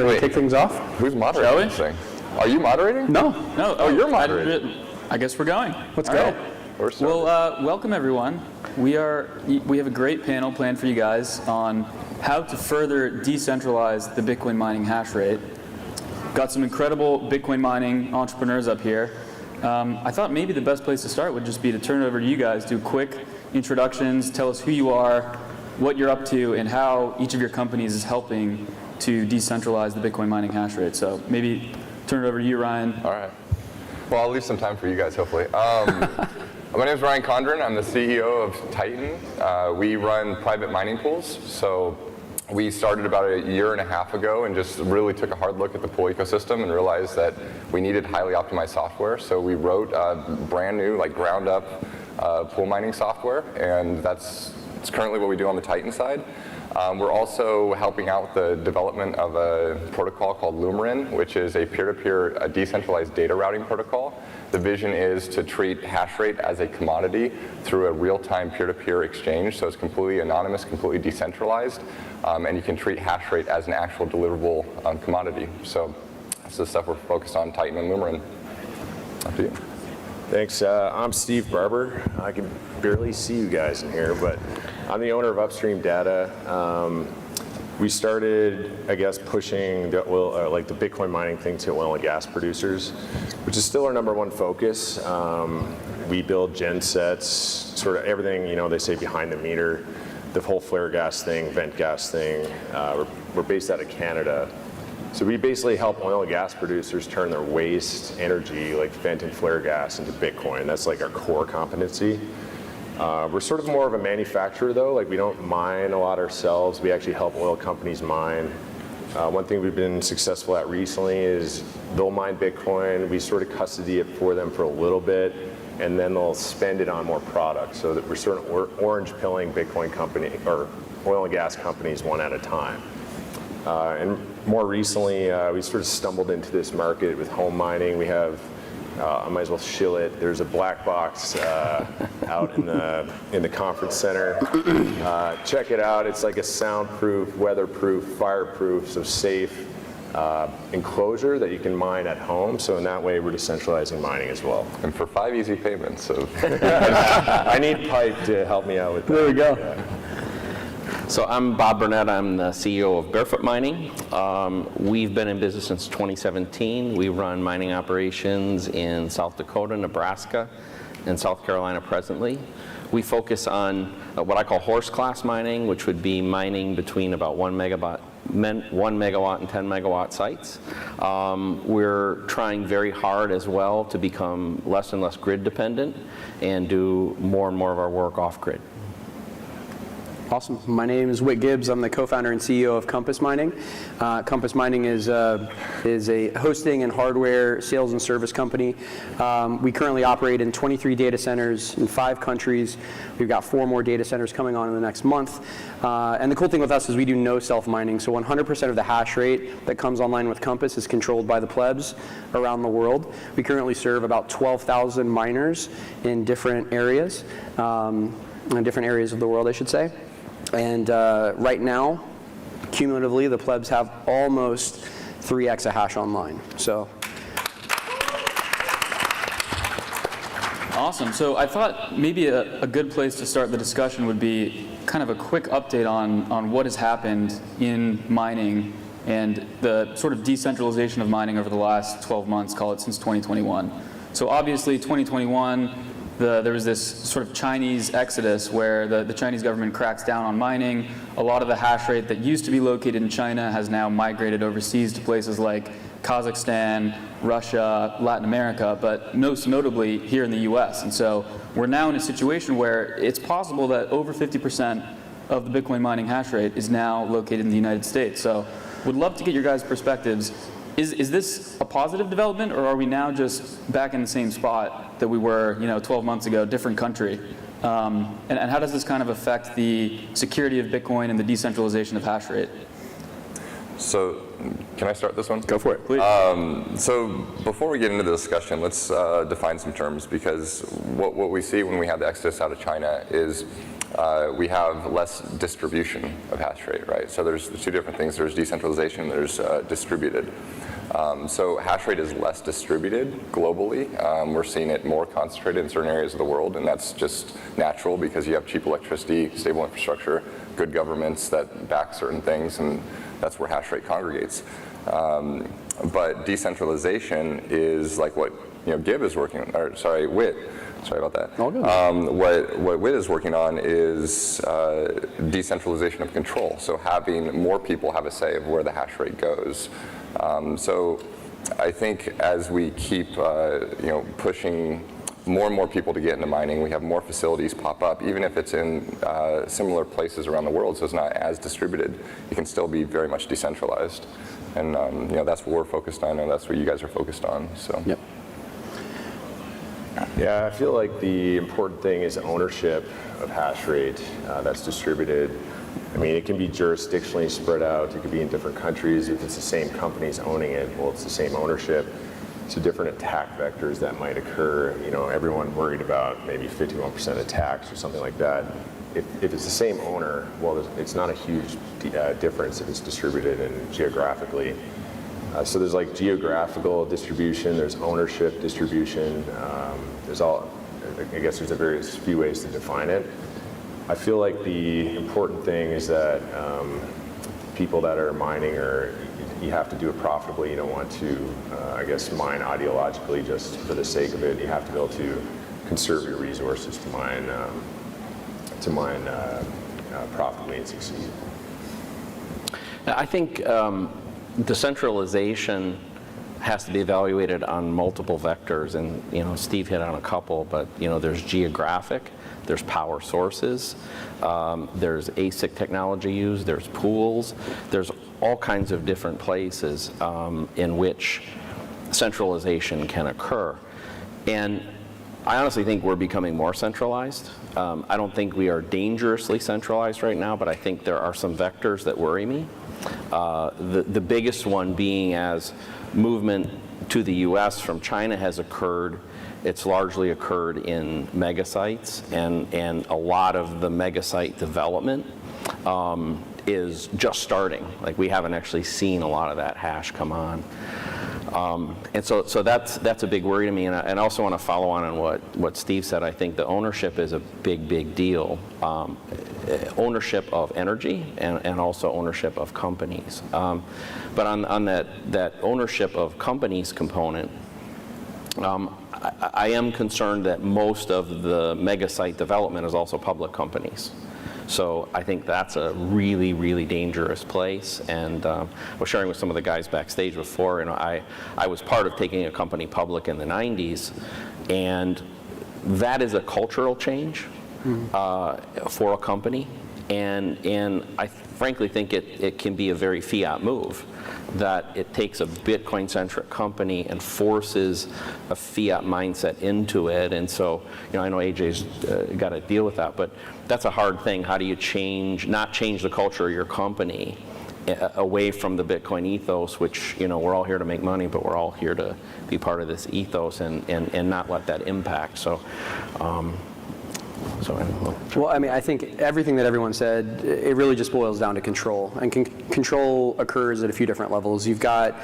ready to kick things off? Who's moderating this thing? Are you moderating? No. No. Oh, you're moderating. I guess we're going. Let's go. Right. Well, welcome everyone. We have a great panel planned for you guys on how to further decentralize the Bitcoin mining hash rate. Got some incredible Bitcoin mining entrepreneurs up here. I thought maybe the best place to start would just be to turn it over to you guys, do quick introductions, tell us who you are, what you're up to, and how each of your companies is helping to decentralize the Bitcoin mining hash rate. So maybe turn it over to you, Ryan. All right. Well, I'll leave some time for you guys, hopefully. My name is Ryan Condren. I'm the CEO of Titan. We run private mining pools. So we started about a year and a half ago and just really took a hard look at the pool ecosystem and realized that we needed highly optimized software. So we wrote brand new, like ground up pool mining software, and it's currently what we do on the Titan side. We're also helping out the development of a protocol called Lumerin, which is a peer-to-peer decentralized data routing protocol. The vision is to treat hash rate as a commodity through a real-time peer-to-peer exchange, so it's completely anonymous, completely decentralized, and you can treat hash rate as an actual deliverable commodity. So that's the stuff we're focused on, Titan and Lumerin. Up to you. Thanks. I'm Steve Barber. I can barely see you guys in here, but I'm the owner of Upstream Data. We started, I guess, pushing the oil, like the Bitcoin mining thing to oil and gas producers, which is still our number one focus. We build gen sets, sort of everything, they say behind the meter, the whole flare gas thing, vent gas thing. We're based out of Canada. So we basically help oil and gas producers turn their waste energy, like vent and flare gas, into Bitcoin. That's like our core competency. We're sort of more of a manufacturer though, like we don't mine a lot ourselves. We actually help oil companies mine. One thing we've been successful at recently is they'll mine Bitcoin, we sort of custody it for them for a little bit, and then they'll spend it on more products, so that we're sort of orange pilling Bitcoin company, or oil and gas companies one at a time. And more recently, we sort of stumbled into this market with home mining. We have, I might as well shill it. There's a black box out in the conference center. Check it out. It's like a soundproof, weatherproof, fireproof, so safe enclosure that you can mine at home. So in that way, we're decentralizing mining as well. And for 5 easy payments. I need Pipe to help me out with that. There we go. Yeah. So I'm Bob Burnett. I'm the CEO of Barefoot Mining. We've been in business since 2017. We run mining operations in South Dakota, Nebraska, and South Carolina presently. We focus on what I call horse class mining, which would be mining between about 1 megawatt and 10 megawatt sites. We're trying very hard as well to become less and less grid dependent and do more and more of our work off grid. Awesome. My name is Whit Gibbs. I'm the co-founder and CEO of Compass Mining. Compass Mining is a hosting and hardware sales and service company. We currently operate in 23 data centers in 5 countries. We've got 4 more data centers coming on in the next month. And the cool thing with us is we do no self-mining. So 100% of the hash rate that comes online with Compass is controlled by the plebs around the world. We currently serve about 12,000 miners in different areas, of the world, I should say. And right now, cumulatively, the plebs have almost 3 exahash online. So, Awesome. So I thought maybe a good place to start the discussion would be kind of a quick update on what has happened in mining and the sort of decentralization of mining over the last 12 months, call it since 2021. So obviously 2021, there was this sort of Chinese exodus where the Chinese government cracks down on mining. A lot of the hash rate that used to be located in China has now migrated overseas to places like Kazakhstan, Russia, Latin America, but most notably here in the US. And so we're now in a situation where it's possible that over 50% of the Bitcoin mining hash rate is now located in the United States. So would love to get your guys' perspectives. Is this a positive development, or are we now just back in the same spot that we were 12 months ago, different country? And how does this kind of affect the security of Bitcoin and the decentralization of hash rate? So, can I start this one? go for it. Please. So before we get into the discussion, let's define some terms, because what we see when we have the exodus out of China is we have less distribution of hash rate, right? So there's two different things. There's decentralization, there's distributed. So hash rate is less distributed globally. We're seeing it more concentrated in certain areas of the world, and that's just natural because you have cheap electricity, stable infrastructure, good governments that back certain things, and that's where hash rate congregates. But decentralization is like what Gib is working on, or sorry, Whit. Sorry about that. All good. What Whit is working on is decentralization of control. So having more people have a say of where the hash rate goes. So I think as we keep pushing more and more people to get into mining, we have more facilities pop up, even if it's in similar places around the world, so it's not as distributed. It can still be very much decentralized. And that's what we're focused on, and that's what you guys are focused on. So. Yep. Yeah, I feel like the important thing is ownership of hash rate that's distributed. I mean, it can be jurisdictionally spread out. It could be in different countries. If it's the same companies owning it, well, it's the same ownership. So different attack vectors that might occur. Everyone worried about maybe 51% attacks or something like that. If it's the same owner, well, it's not a huge difference if it's distributed and geographically. So there's like geographical distribution, there's ownership distribution, I guess there's a various few ways to define it. I feel like the important thing is that people that are mining, you have to do it profitably. You don't want to, mine ideologically just for the sake of it. You have to be able to conserve your resources to mine profitably and succeed. I think decentralization has to be evaluated on multiple vectors, and Steve hit on a couple, but there's geographic, there's power sources, there's ASIC technology used, there's pools, there's all kinds of different places in which centralization can occur. And I honestly think we're becoming more centralized. I don't think we are dangerously centralized right now, but I think there are some vectors that worry me. The biggest one being as movement to the US from China has occurred, it's largely occurred in megasites, and a lot of the megasite development is just starting. Like, we haven't actually seen a lot of that hash come on. And so that's a big worry to me, and I also want to follow on what Steve said. I think the ownership is a big deal. Ownership of energy and also ownership of companies. But on that ownership of companies component, I am concerned that most of the mega site development is also public companies. So I think that's a really dangerous place. And I was sharing with some of the guys backstage before, I was part of taking a company public in the 90s, and that is a cultural change for a company. And I frankly think it can be a very fiat move, that it takes a Bitcoin-centric company and forces a fiat mindset into it. And so, I know AJ's got to deal with that, but that's a hard thing. How do you not change the culture of your company away from the Bitcoin ethos, which, we're all here to make money, but we're all here to be part of this ethos and not let that impact. So, Well, I think everything that everyone said, it really just boils down to control. And control occurs at a few different levels. You've got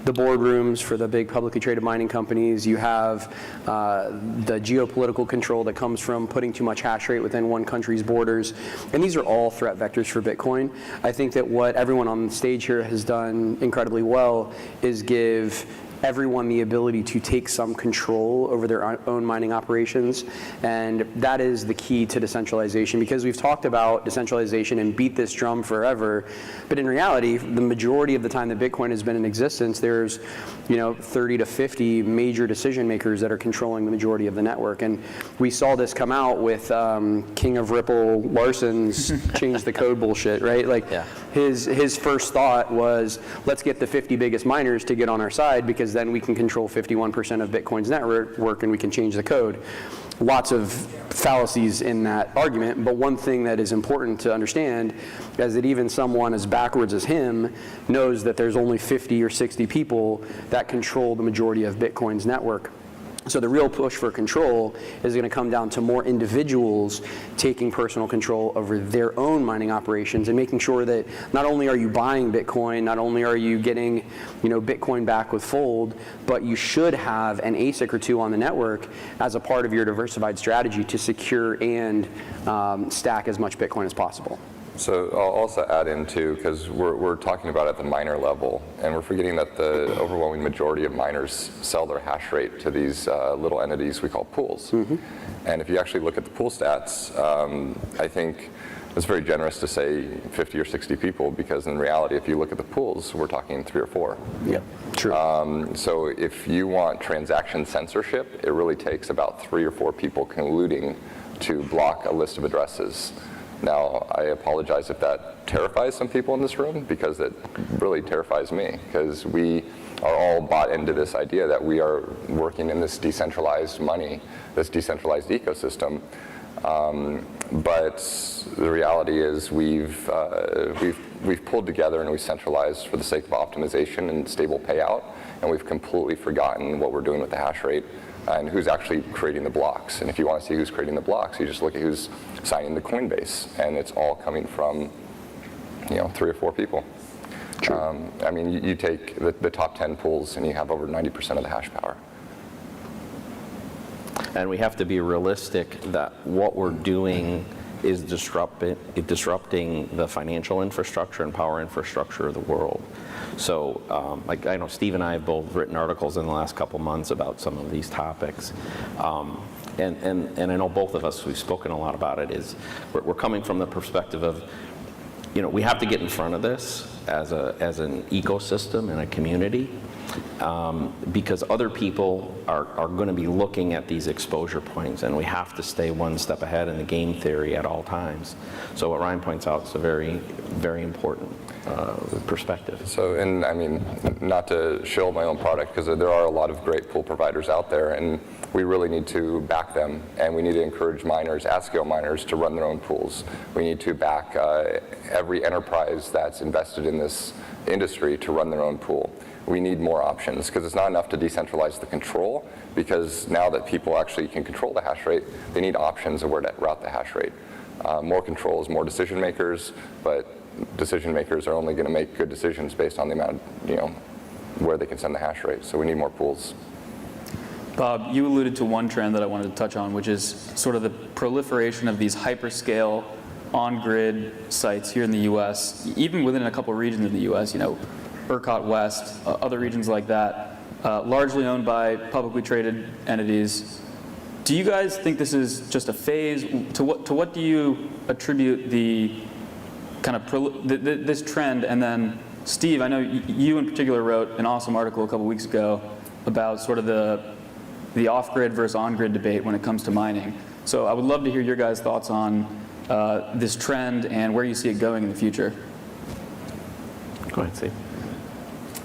the boardrooms for the big publicly traded mining companies. You have the geopolitical control that comes from putting too much hash rate within one country's borders. And these are all threat vectors for Bitcoin. I think that what everyone on the stage here has done incredibly well is give everyone the ability to take some control over their own mining operations. And that is the key to decentralization, because we've talked about decentralization and beat this drum forever. But in reality, the majority of the time that Bitcoin has been in existence, there's 30 to 50 major decision makers that are controlling the majority of the network. And we saw this come out with King of Ripple Larson's change the code bullshit, right? His first thought was, let's get the 50 biggest miners to get on our side, because then we can control 51% of Bitcoin's network and we can change the code. Lots of fallacies in that argument, but one thing that is important to understand is that even someone as backwards as him knows that there's only 50 or 60 people that control the majority of Bitcoin's network. So the real push for control is going to come down to more individuals taking personal control over their own mining operations and making sure that not only are you buying Bitcoin, not only are you getting, Bitcoin back with Fold, but you should have an ASIC or two on the network as a part of your diversified strategy to secure and stack as much Bitcoin as possible. So I'll also add in too, because we're talking about at the miner level, and we're forgetting that the overwhelming majority of miners sell their hash rate to these little entities we call pools. Mm-hmm. And if you actually look at the pool stats, I think it's very generous to say 50 or 60 people, because in reality, if you look at the pools, we're talking 3 or 4. Yeah, true. So if you want transaction censorship, it really takes about 3 or 4 people colluding to block a list of addresses. Now, I apologize if that terrifies some people in this room, because it really terrifies me, because we are all bought into this idea that we are working in this decentralized money, this decentralized ecosystem. But the reality is we've pulled together and we've centralized for the sake of optimization and stable payout, and we've completely forgotten what we're doing with the hash rate and who's actually creating the blocks. And if you want to see who's creating the blocks, you just look at who's signing the Coinbase, and it's all coming from 3 or 4 people. I mean, you take the top 10 pools and you have over 90% of the hash power. And we have to be realistic that what we're doing is disrupting the financial infrastructure and power infrastructure of the world. So like I know Steve and I have both written articles in the last couple months about some of these topics. And I know both of us, we've spoken a lot about it, is we're coming from the perspective of, we have to get in front of this as an ecosystem and a community, because other people are going to be looking at these exposure points, and we have to stay one step ahead in the game theory at all times. So what Ryan points out is a very, very important perspective. So, and I mean, not to shill my own product, because there are a lot of great pool providers out there, and we really need to back them, and we need to encourage miners, at-scale miners, to run their own pools. We need to back every enterprise that's invested in this industry to run their own pool. We need more options, because it's not enough to decentralize the control, because now that people actually can control the hash rate, they need options of where to route the hash rate. More controls, more decision makers, but decision makers are only going to make good decisions based on the amount of, where they can send the hash rate. So we need more pools. Bob, you alluded to one trend that I wanted to touch on, which is sort of the proliferation of these hyperscale on-grid sites here in the U.S., even within a couple of regions in the U.S., ERCOT West, other regions like that, largely owned by publicly traded entities. Do you guys think this is just a phase? To what do you attribute the kind of this trend? And then, Steve, I know you in particular wrote an awesome article a couple weeks ago about sort of the off-grid versus on-grid debate when it comes to mining. So I would love to hear your guys' thoughts on this trend and where you see it going in the future. Go ahead, Steve.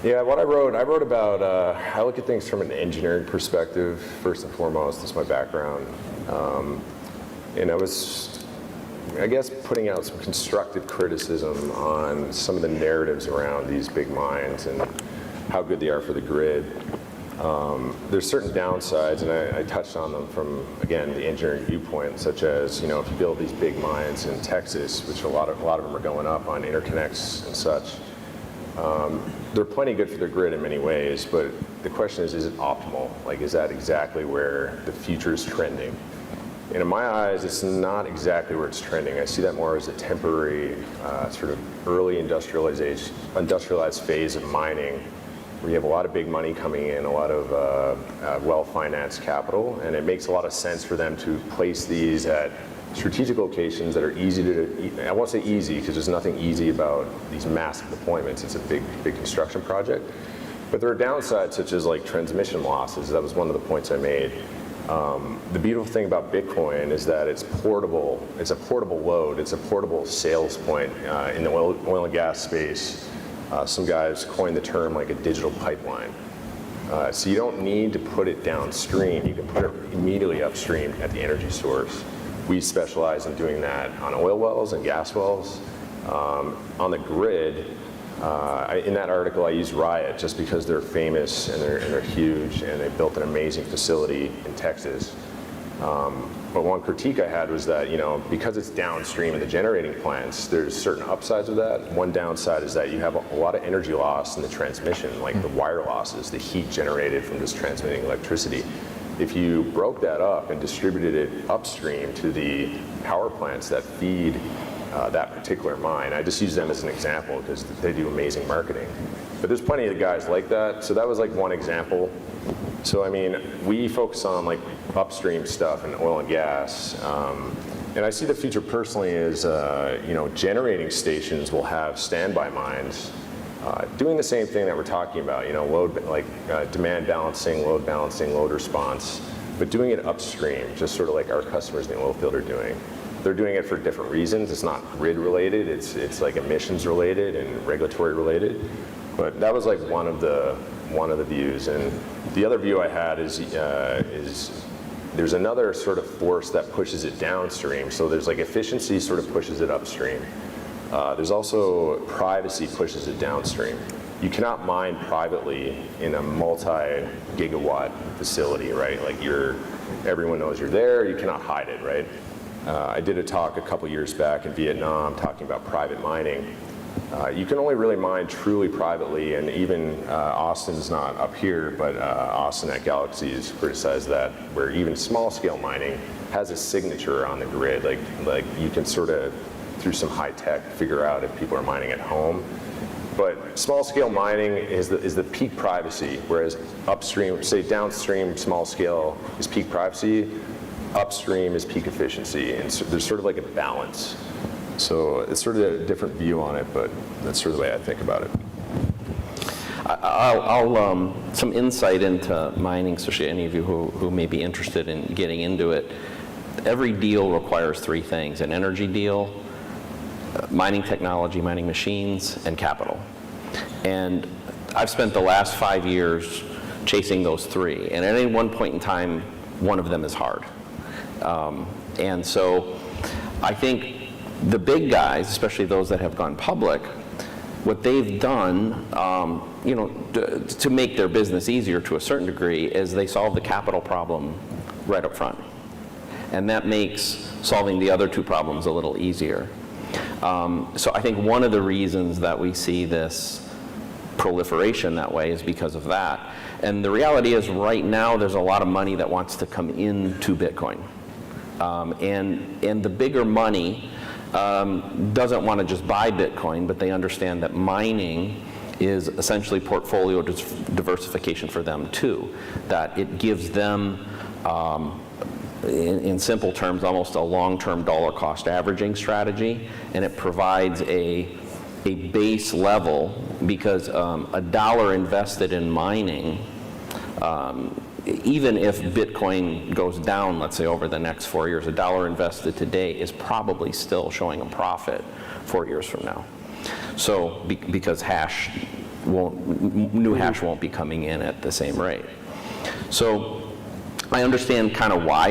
Yeah, what I wrote about, I look at things from an engineering perspective, first and foremost. That's my background. And I was, I guess, putting out some constructive criticism on some of the narratives around these big mines and how good they are for the grid. There's certain downsides, and I touched on them from, again, the engineering viewpoint, such as, if you build these big mines in Texas, which a lot of them are going up on interconnects and such, they're plenty good for their grid in many ways, but the question is it optimal? Like, is that exactly where the future is trending? And in my eyes, it's not exactly where it's trending. I see that more as a temporary sort of early industrialized phase of mining, where you have a lot of big money coming in, a lot of well-financed capital, and it makes a lot of sense for them to place these at strategic locations that are easy to, I won't say easy, because there's nothing easy about these massive deployments. It's a big construction project. But there are downsides, such as like transmission losses. That was one of the points I made. The beautiful thing about Bitcoin is that it's portable. It's a portable load. It's a portable sales point in the oil and gas space. Some guys coined the term like a digital pipeline. So you don't need to put it downstream. You can put it immediately upstream at the energy source. We specialize in doing that on oil wells and gas wells. On the grid, In that article, I used Riot just because they're famous and they're huge, and they built an amazing facility in Texas. But one critique I had was that, because it's downstream in the generating plants, there's certain upsides of that. One downside is that you have a lot of energy loss in the transmission, like the wire losses, the heat generated from just transmitting electricity. If you broke that up and distributed it upstream to the power plants that feed that particular mine, I just use them as an example because they do amazing marketing. But there's plenty of guys like that. So that was like one example. So I mean, we focus on like upstream stuff and oil and gas. And I see the future personally is, generating stations will have standby mines doing the same thing that we're talking about, demand balancing, load response, but doing it upstream, just sort of like our customers in the oil field are doing. They're doing it for different reasons. It's not grid related. It's like emissions related and regulatory related. But that was like one of the views. And the other view I had is there's another sort of force that pushes it downstream. So there's like efficiency sort of pushes it upstream. There's also privacy pushes it downstream. You cannot mine privately in a multi-gigawatt facility, right? Like everyone knows you're there. You cannot hide it, right? I did a talk a couple years back in Vietnam talking about private mining. You can only really mine truly privately, and even Austin's not up here, but Austin at Galaxy has criticized that, where even small-scale mining has a signature on the grid. Like you can sort of, through some high tech, figure out if people are mining at home. But small-scale mining is the peak privacy, whereas upstream, say downstream, small-scale is peak privacy. Upstream is peak efficiency, and so there's sort of like a balance. So it's sort of a different view on it, but that's sort of the way I think about it. I'll some insight into mining, especially any of you who may be interested in getting into it. Every deal requires three things: an energy deal, mining technology, mining machines, and capital. And I've spent the last 5 years chasing those three, and at any one point in time, one of them is hard. And so I think the big guys, especially those that have gone public, what they've done, to make their business easier to a certain degree, is they solve the capital problem right up front. And that makes solving the other two problems a little easier. So I think one of the reasons that we see this proliferation that way is because of that. And the reality is right now there's a lot of money that wants to come into Bitcoin. And the bigger money doesn't want to just buy Bitcoin, but they understand that mining is essentially portfolio diversification for them too. That it gives them, in simple terms, almost a long-term dollar cost averaging strategy, and it provides a base level, because a dollar invested in mining, even if Bitcoin goes down, let's say over the next 4 years, a dollar invested today is probably still showing a profit 4 years from now. So because new hash won't be coming in at the same rate. So I understand kind of why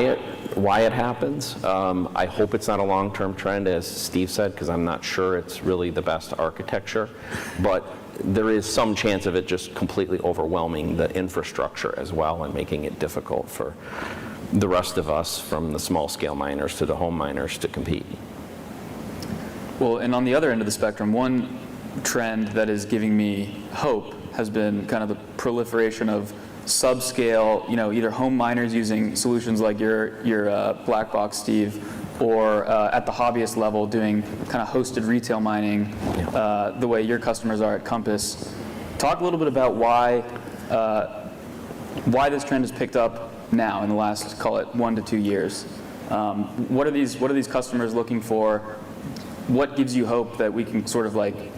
it happens. I hope it's not a long-term trend, as Steve said, because I'm not sure it's really the best architecture. But there is some chance of it just completely overwhelming the infrastructure as well and making it difficult for the rest of us, from the small-scale miners to the home miners, to compete. Well, and on the other end of the spectrum, one trend that is giving me hope has been kind of the proliferation of subscale, either home miners using solutions like your black box, Steve, or at the hobbyist level doing kind of hosted retail mining, the way your customers are at Compass. Talk a little bit about why this trend has picked up now in the last, call it 1 to 2 years. What are these customers looking for? What gives you hope that we can sort of like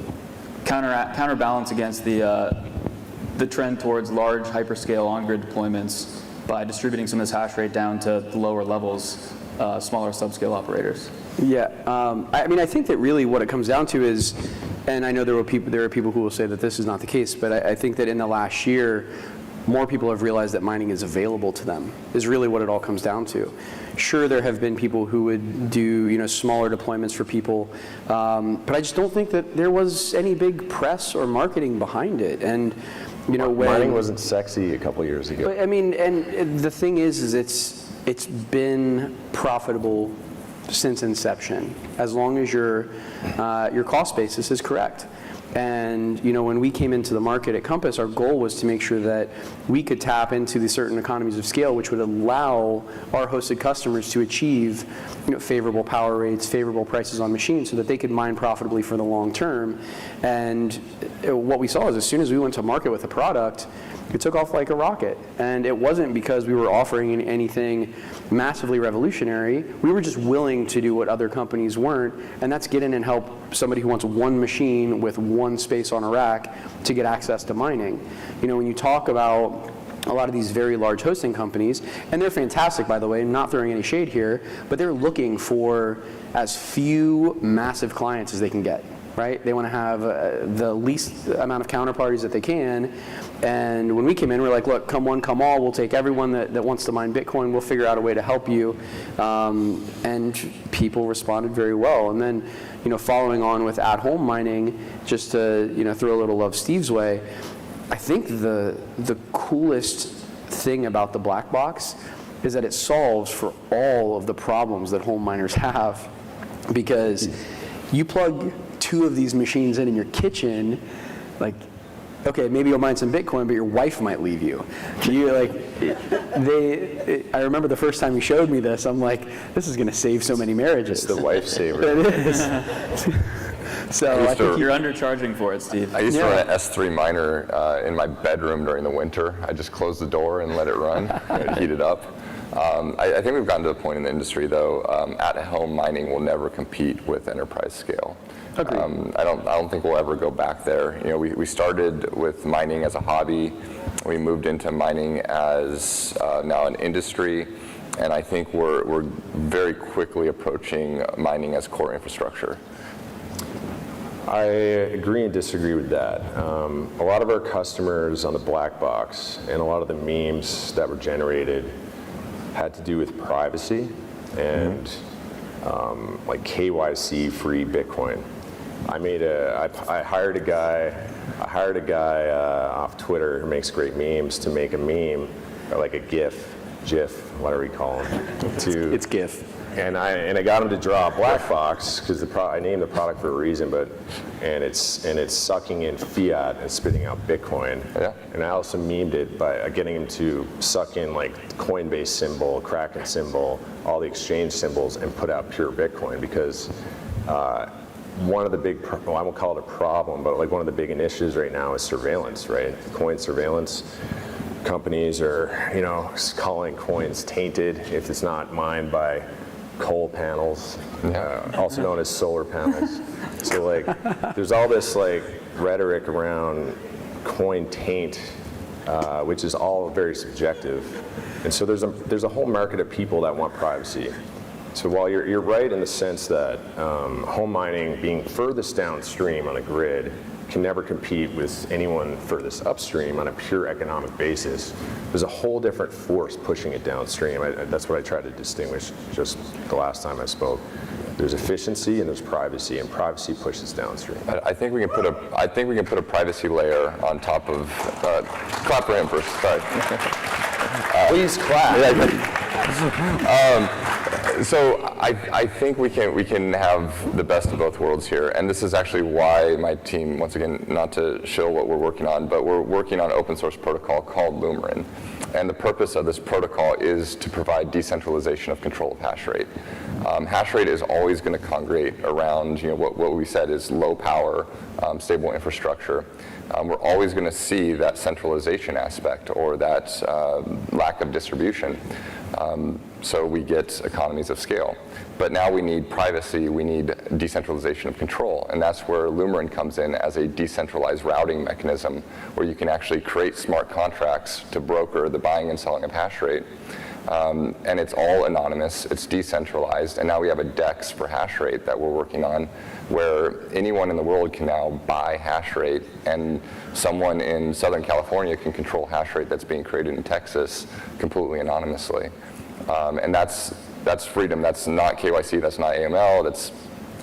counterbalance against the trend towards large hyperscale on-grid deployments by distributing some of this hash rate down to the lower levels, smaller subscale operators? Yeah, I think that really what it comes down to is, and I know there are people who will say that this is not the case, but I think that in the last year, more people have realized that mining is available to them, is really what it all comes down to. Sure, there have been people who would do smaller deployments for people, but I just don't think that there was any big press or marketing behind it. And when Mining wasn't sexy a couple years ago. But I mean, and the thing is it's been profitable since inception, as long as your cost basis is correct. And when we came into the market at Compass, our goal was to make sure that we could tap into the certain economies of scale, which would allow our hosted customers to achieve favorable power rates, favorable prices on machines, so that they could mine profitably for the long term. And what we saw is, as soon as we went to market with a product, it took off like a rocket. And it wasn't because we were offering anything massively revolutionary. We were just willing to do what other companies weren't, and that's get in and help somebody who wants one machine with one space on a rack to get access to mining. When you talk about a lot of these very large hosting companies, and they're fantastic, by the way, not throwing any shade here, but they're looking for as few massive clients as they can get. Right? They want to have the least amount of counterparties that they can. And when we came in, we're like, look, come one, come all. We'll take everyone that wants to mine Bitcoin. We'll figure out a way to help you. And people responded very well. And then, following on with at-home mining, just to throw a little love Steve's way, I think the coolest thing about the black box is that it solves for all of the problems that home miners have, because you plug 2 of these machines in your kitchen, like, okay, maybe you'll mine some Bitcoin, but your wife might leave you. I remember the first time you showed me this, I'm like, this is going to save so many marriages. It's the wife saver. It is. So I think You're undercharging for it, Steve. I used to run an S3 miner in my bedroom during the winter. I just closed the door and let it run, and it heated up. I think we've gotten to the point in the industry, though, at-home mining will never compete with enterprise scale. I don't think we'll ever go back there. We started with mining as a hobby. We moved into mining as now an industry, and I think we're very quickly approaching mining as core infrastructure. I agree and disagree with that. A lot of our customers on the black box and a lot of the memes that were generated had to do with privacy and like KYC free Bitcoin. I hired a guy off Twitter who makes great memes to make a meme, or like a GIF, whatever you call them. it's GIF. And I got him to draw a black box because I named the product for a reason, and it's sucking in fiat and spitting out Bitcoin. Yeah. And I also memed it by getting him to suck in like Coinbase symbol, Kraken symbol, all the exchange symbols, and put out pure Bitcoin, because one of the big, I won't call it a problem, but like one of the big initiatives right now is surveillance, right? Coin surveillance. Companies are, calling coins tainted if it's not mined by coal panels, also known as solar panels. So like, there's all this like rhetoric around coin taint, which is all very subjective. And so there's a whole market of people that want privacy. So while you're right in the sense that home mining being furthest downstream on a grid can never compete with anyone furthest upstream on a pure economic basis, there's a whole different force pushing it downstream. That's what I tried to distinguish just the last time I spoke. There's efficiency and there's privacy, and privacy pushes downstream. I think we can put a privacy layer on top of. Clap for him first. Sorry. Please clap. So I think we can have the best of both worlds here, and this is actually why my team, once again, not to show what we're working on, but we're working on an open source protocol called Lumerin, and the purpose of this protocol is to provide decentralization of control of hash rate. Hash rate is always going to congregate around what we said is low power, stable infrastructure. We're always going to see that centralization aspect or that lack of distribution. So we get economies of scale. But now we need privacy, we need decentralization of control, and that's where Lumerin comes in as a decentralized routing mechanism where you can actually create smart contracts to broker the buying and selling of hash rate. And it's all anonymous, it's decentralized, and now we have a DEX for hash rate that we're working on, where anyone in the world can now buy hash rate, and someone in Southern California can control hash rate that's being created in Texas completely anonymously. And that's freedom. That's not KYC, that's not AML,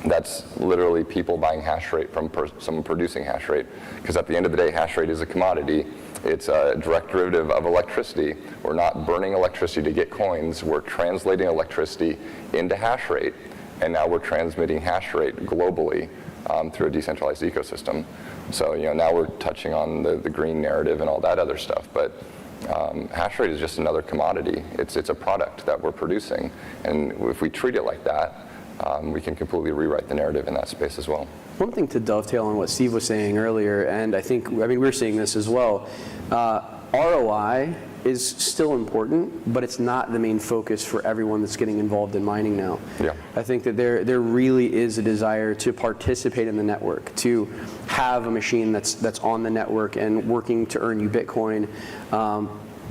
that's literally people buying hash rate from someone producing hash rate. Because at the end of the day, hash rate is a commodity. It's a direct derivative of electricity. We're not burning electricity to get coins. We're translating electricity into hash rate, and now we're transmitting hash rate globally through a decentralized ecosystem. So now we're touching on the green narrative and all that other stuff. But hash rate is just another commodity. It's a product that we're producing, and if we treat it like that, we can completely rewrite the narrative in that space as well. One thing to dovetail on what Steve was saying earlier, and I mean, we're seeing this as well, ROI is still important, but it's not the main focus for everyone that's getting involved in mining now. Yeah. I think that there really is a desire to participate in the network, to have a machine that's on the network and working to earn you Bitcoin.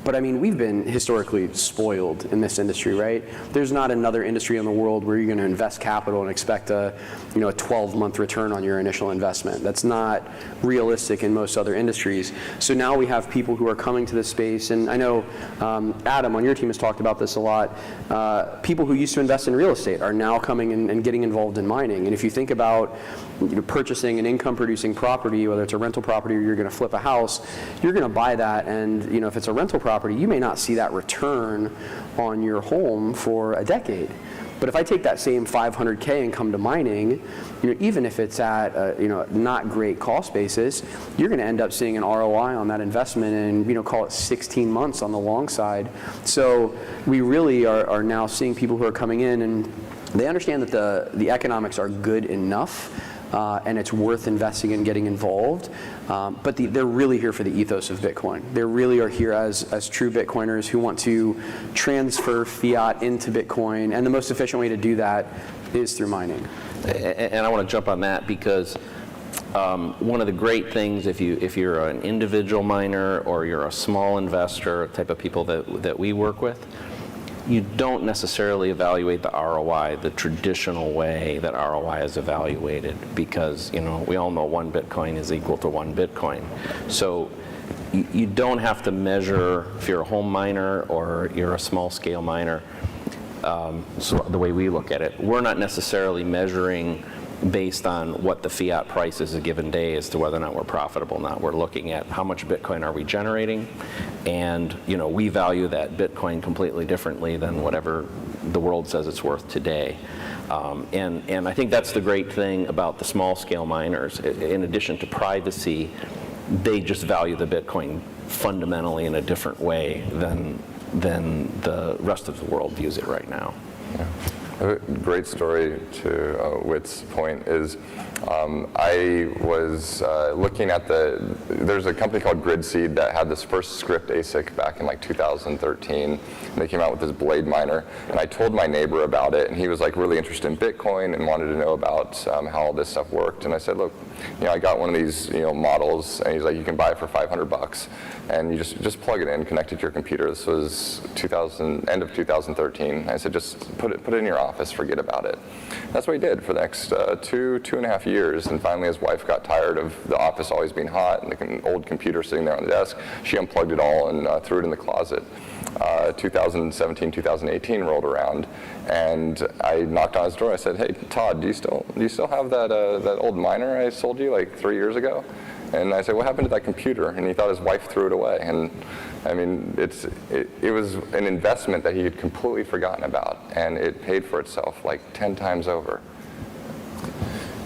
But I mean, we've been historically spoiled in this industry, right? There's not another industry in the world where you're going to invest capital and expect a 12-month return on your initial investment. That's not realistic in most other industries. So now we have people who are coming to this space, and I know Adam on your team has talked about this a lot. People who used to invest in real estate are now coming and getting involved in mining. And if you think about purchasing an income-producing property, whether it's a rental property or you're going to flip a house, you're going to buy that, and if it's a rental property, you may not see that return on your home for a decade. But if I take that same $500K and come to mining, even if it's at a not great cost basis, you're going to end up seeing an ROI on that investment in call it 16 months on the long side. So we really are now seeing people who are coming in, and they understand that the economics are good enough. And it's worth investing in getting involved. But they're really here for the ethos of Bitcoin. They really are here as true Bitcoiners who want to transfer fiat into Bitcoin. And the most efficient way to do that is through mining. And I want to jump on that because one of the great things, if you're an individual miner or you're a small investor, type of people that we work with, you don't necessarily evaluate the ROI the traditional way that ROI is evaluated, because we all know 1 Bitcoin is equal to 1 Bitcoin. So you don't have to measure if you're a home miner or you're a small scale miner. So the way we look at it, we're not necessarily measuring based on what the fiat price is a given day as to whether or not we're profitable or not. We're looking at how much Bitcoin are we generating, and we value that Bitcoin completely differently than whatever the world says it's worth today. And I think that's the great thing about the small scale miners. In addition to privacy, they just value the Bitcoin fundamentally in a different way than the rest of the world views it right now. Yeah. A great story to Whit's point is I was looking at there's a company called GridSeed that had this first Scrypt ASIC back in like 2013. And they came out with this blade miner, and I told my neighbor about it, and he was like really interested in Bitcoin and wanted to know about how all this stuff worked. And I said, look, I got one of these models, and he's like, you can buy it for $500, and you just plug it in, connect it to your computer. This was end of 2013. I said, just put it in your office, forget about it. That's what he did for the next two and a half years. And finally his wife got tired of the office always being hot and the old computer sitting there on the desk. She unplugged it all and threw it in the closet. 2017, 2018 rolled around, and I knocked on his door. I said, hey, Todd, do you still have that old miner I sold you like 3 years ago? And I said, what happened to that computer? And he thought his wife threw it away. And I mean, it was an investment that he had completely forgotten about, and it paid for itself like 10 times over.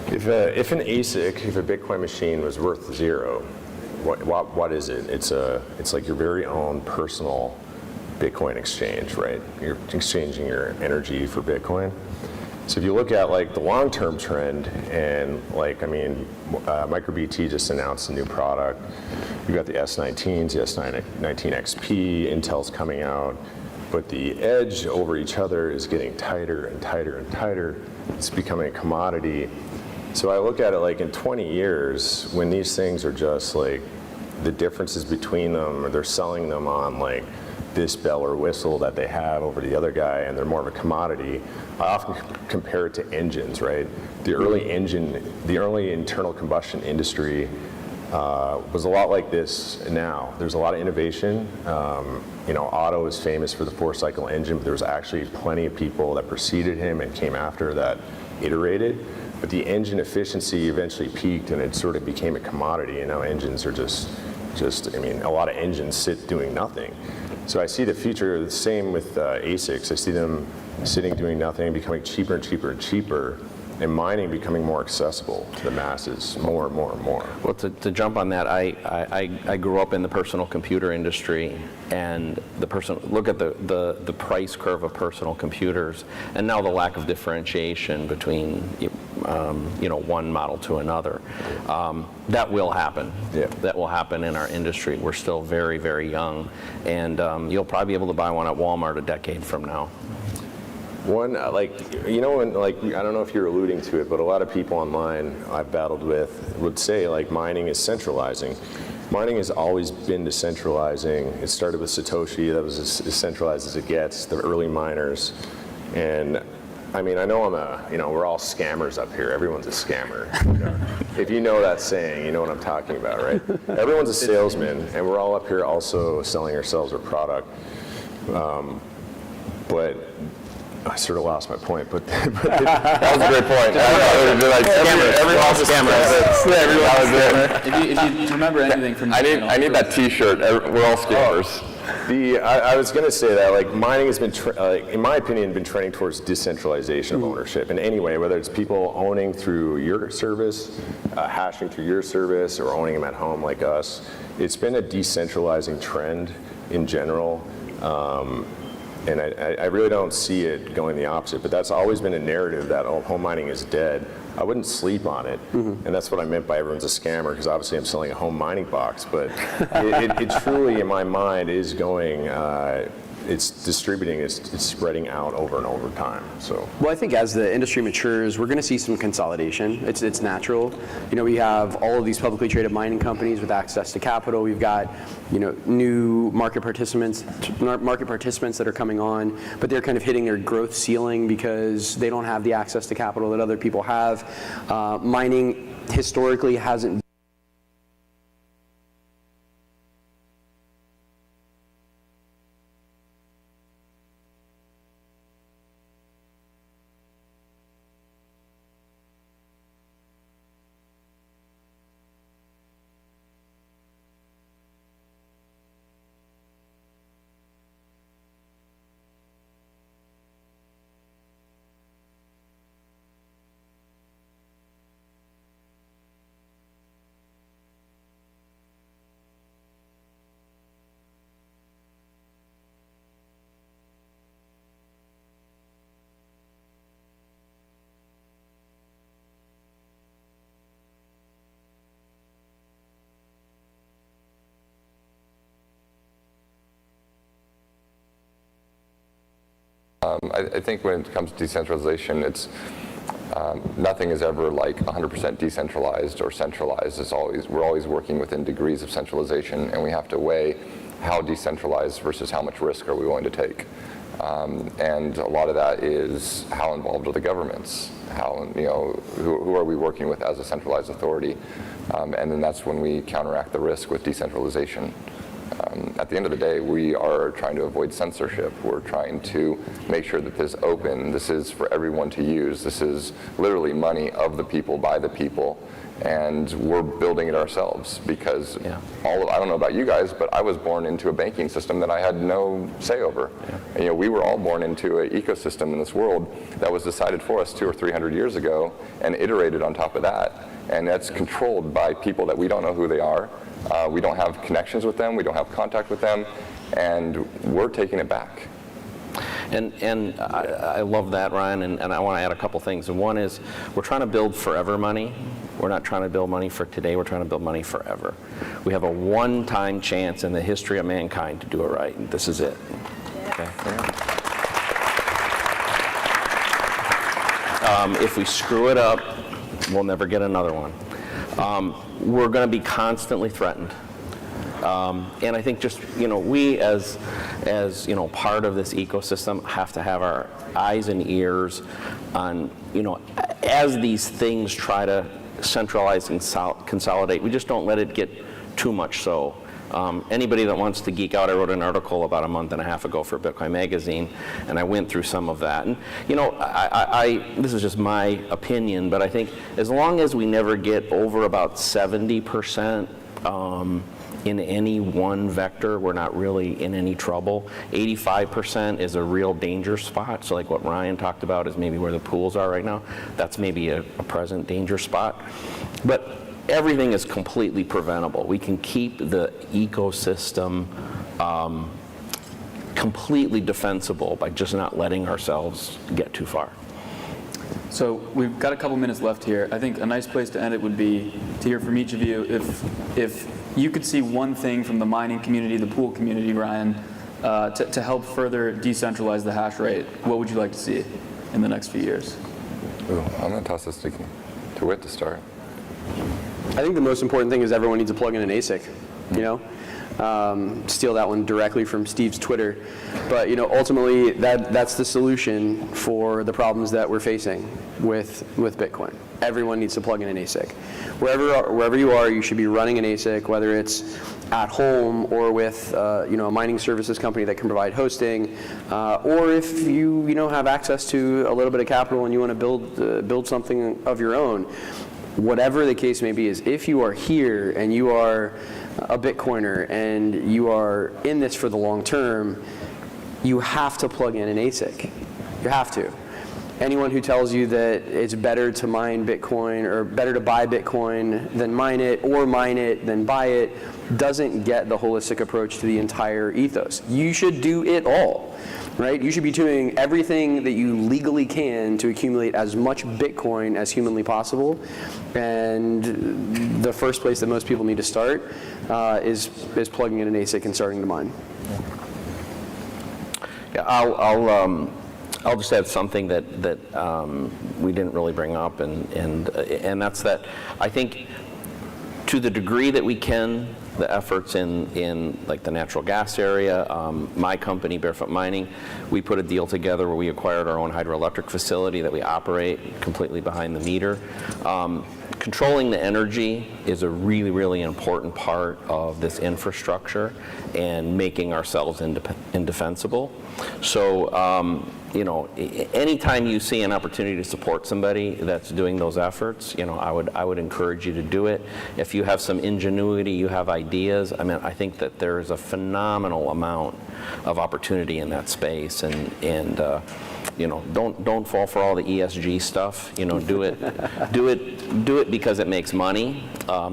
If an ASIC, if a Bitcoin machine was worth zero, what is it? It's like your very own personal Bitcoin exchange, right? You're exchanging your energy for Bitcoin. So if you look at like the long-term trend, and MicroBT just announced a new product. You've got the S19s, the S19 XP, Intel's coming out, but the edge over each other is getting tighter and tighter and tighter. It's becoming a commodity. So I look at it like in 20 years, when these things are just like, the differences between them, or they're selling them on like this bell or whistle that they have over the other guy, and they're more of a commodity. I often compare it to engines, right? The early internal combustion industry was a lot like this now. There's a lot of innovation. Otto is famous for the 4-cycle engine, but there was actually plenty of people that preceded him and came after that iterated. But the engine efficiency eventually peaked, and it sort of became a commodity. And now engines are just a lot of engines sit doing nothing. So I see the future the same with ASICs. I see them sitting doing nothing, becoming cheaper and cheaper and cheaper, and mining becoming more accessible to the masses more and more and more. Well, to jump on that, I grew up in the personal computer industry, and look at the price curve of personal computers, and now the lack of differentiation between one model to another. That will happen. Yeah. That will happen in our industry. We're still very, very young, and you'll probably be able to buy one at Walmart a decade from now. One, I don't know if you're alluding to it, but a lot of people online I've battled with would say mining is centralizing. Mining has always been decentralizing. It started with Satoshi. That was as decentralized as it gets, the early miners. And I know we're all scammers up here. Everyone's a scammer. If you know that saying, you know what I'm talking about, right? Everyone's a salesman, and we're all up here also selling ourselves or product. But I sort of lost my point, but That was a great point. Everyone's a scammer. If you remember anything from I need that T-shirt. We're all scammers. I was going to say that mining has been, in my opinion, been trending towards decentralization of ownership in any way, whether it's people owning through your service, hashing through your service, or owning them at home like us. It's been a decentralizing trend in general. And I really don't see it going the opposite, but that's always been a narrative that home mining is dead. I wouldn't sleep on it, and that's what I meant by everyone's a scammer, because obviously I'm selling a home mining box, but it truly, in my mind, is going, it's distributing, it's spreading out over and over time. So. Well, I think as the industry matures, we're going to see some consolidation. It's natural. We have all of these publicly traded mining companies with access to capital. We've got new market participants that are coming on, but they're kind of hitting their growth ceiling because they don't have the access to capital that other people have. Mining historically hasn't I think when it comes to decentralization, it's nothing is ever like 100% decentralized or centralized. We're always working within degrees of centralization, and we have to weigh how decentralized versus how much risk are we willing to take. And a lot of that is how involved are the governments? Who are we working with as a centralized authority? And then that's when we counteract the risk with decentralization. At the end of the day, we are trying to avoid censorship. We're trying to make sure that this is open. This is for everyone to use. This is literally money of the people, by the people, and we're building it ourselves because I don't know about you guys, but I was born into a banking system that I had no say over. Yeah. And, we were all born into an ecosystem in this world that was decided for us 200 or 300 years ago and iterated on top of that. And that's controlled by people that we don't know who they are. We don't have connections with them. We don't have contact with them. And we're taking it back. And I love that, Ryan, and I want to add a couple things. And one is we're trying to build forever money. We're not trying to build money for today. We're trying to build money forever. We have a one-time chance in the history of mankind to do it right, and this is it. Okay. If we screw it up, we'll never get another one. We're going to be constantly threatened. And I think just, we as part of this ecosystem have to have our eyes and ears on, as these things try to centralize and consolidate, we just don't let it get too much so. Anybody that wants to geek out, I wrote an article about a month and a half ago for Bitcoin Magazine, and I went through some of that. And, this is just my opinion, but I think as long as we never get over about 70% in any one vector, we're not really in any trouble. 85% is a real danger spot. So like what Ryan talked about is maybe where the pools are right now. That's maybe a present danger spot. But everything is completely preventable. We can keep the ecosystem completely defensible by just not letting ourselves get too far. So we've got a couple minutes left here. I think a nice place to end it would be to hear from each of you. If you could see one thing from the mining community, the pool community, Ryan, to help further decentralize the hash rate, what would you like to see in the next few years? Ooh, I'm going to toss this to Whit to start. I think the most important thing is everyone needs to plug in an ASIC, steal that one directly from Steve's Twitter. But ultimately that's the solution for the problems that we're facing with Bitcoin. Everyone needs to plug in an ASIC. Wherever you are, you should be running an ASIC, whether it's at home or with a mining services company that can provide hosting, or if you have access to a little bit of capital and you want to build something of your own. Whatever the case may be, is if you are here and you are a Bitcoiner and you are in this for the long term, you have to plug in an ASIC. You have to. Anyone who tells you that it's better to mine Bitcoin or better to buy Bitcoin than mine it, or mine it than buy it, doesn't get the holistic approach to the entire ethos. You should do it all. Right? You should be doing everything that you legally can to accumulate as much Bitcoin as humanly possible. And the first place that most people need to start is plugging in an ASIC and starting to mine. Yeah, I'll just add something that we didn't really bring up, and that's that I think to the degree that we can, the efforts in like the natural gas area, my company, Barefoot Mining, we put a deal together where we acquired our own hydroelectric facility that we operate completely behind the meter. Controlling the energy is a really, really important part of this infrastructure and making ourselves indefensible. So, anytime you see an opportunity to support somebody that's doing those efforts, I would encourage you to do it. If you have some ingenuity, you have ideas, I think that there is a phenomenal amount of opportunity in that space, and don't fall for all the ESG stuff. Do it because it makes money.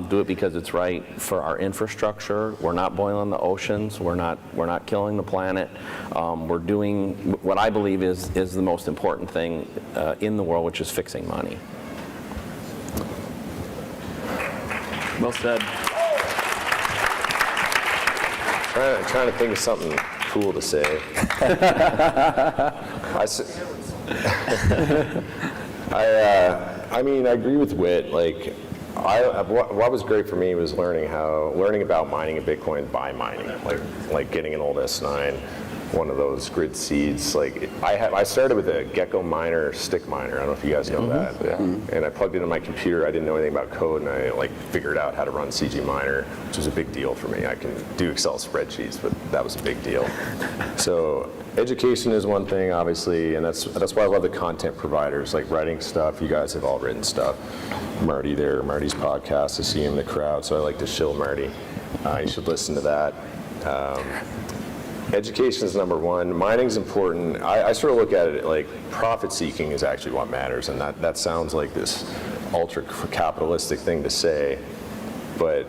Do it because it's right for our infrastructure. We're not boiling the oceans. We're not killing the planet. We're doing what I believe is the most important thing in the world, which is fixing money. Well said. Trying to think of something cool to say. I agree with Whit. What was great for me was learning about mining in Bitcoin by mining, like getting an old S9, one of those grid seeds. I started with a Gecko miner stick miner. I don't know if you guys know that. Yeah. And I plugged it in my computer. I didn't know anything about code, and I figured out how to run CG Miner, which was a big deal for me. I can do Excel spreadsheets, but that was a big deal. So education is one thing, obviously, and that's why I love the content providers, like writing stuff. You guys have all written stuff. Marty's podcast, I see him in the crowd, so I like to shill Marty. You should listen to that. Education is number one. Mining's important. I sort of look at it like profit seeking is actually what matters, and that sounds like this ultra capitalistic thing to say, but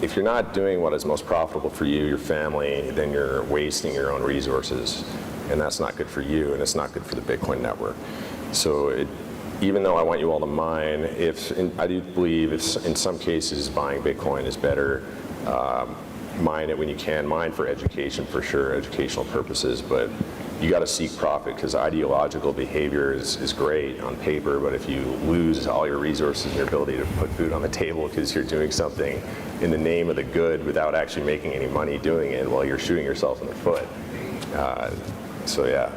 if you're not doing what is most profitable for you, your family, then you're wasting your own resources, and that's not good for you, and it's not good for the Bitcoin network. So even though I want you all to mine, I do believe in some cases buying Bitcoin is better. Mine it when you can. Mine for education, for sure, educational purposes. But you got to seek profit, because ideological behavior is great on paper, but if you lose all your resources and your ability to put food on the table because you're doing something in the name of the good without actually making any money doing it, well, you're shooting yourself in the foot. So yeah,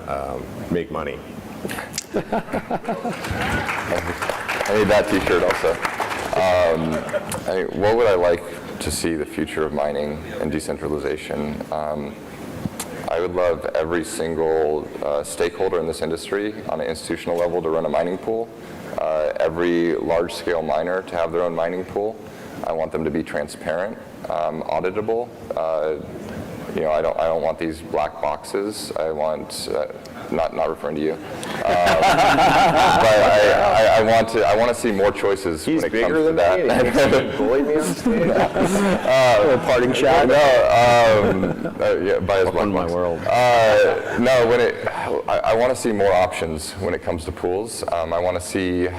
make money. I need that t-shirt also. What would I like to see the future of mining and decentralization? I would love every single stakeholder in this industry on an institutional level to run a mining pool, every large-scale miner to have their own mining pool. I want them to be transparent, auditable. I don't want these black boxes. I want, not referring to you, but I want to see more choices when it comes to that. He's bigger than me. He bullied me on stage. A parting shot? No, yeah, by his Welcome to my world. No, I want to see more options when it comes to pools. I want to see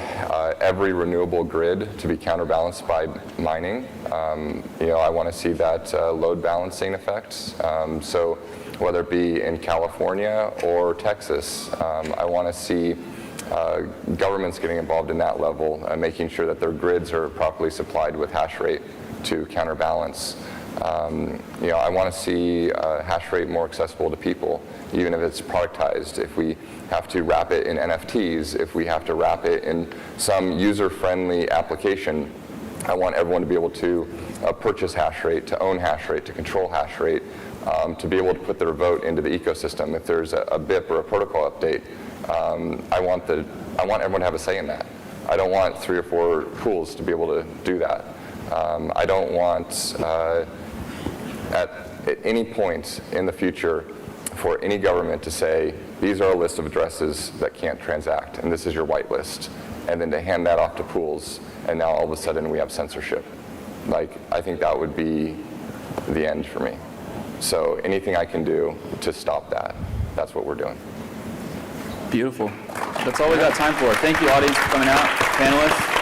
every renewable grid to be counterbalanced by mining. I want to see that load balancing effect. So whether it be in California or Texas, I want to see governments getting involved in that level, making sure that their grids are properly supplied with hash rate to counterbalance. I want to see hash rate more accessible to people, even if it's productized. If we have to wrap it in NFTs, if we have to wrap it in some user-friendly application, I want everyone to be able to purchase hash rate, to own hash rate, to control hash rate, to be able to put their vote into the ecosystem. If there's a BIP or a protocol update, I want everyone to have a say in that. I don't want 3 or 4 pools to be able to do that. I don't want at any point in the future for any government to say, these are a list of addresses that can't transact, and this is your whitelist, and then to hand that off to pools, and now all of a sudden we have censorship. I think that would be the end for me. So anything I can do to stop that, that's what we're doing. Beautiful. That's all we got time for. Thank you, audience, for coming out. Panelists.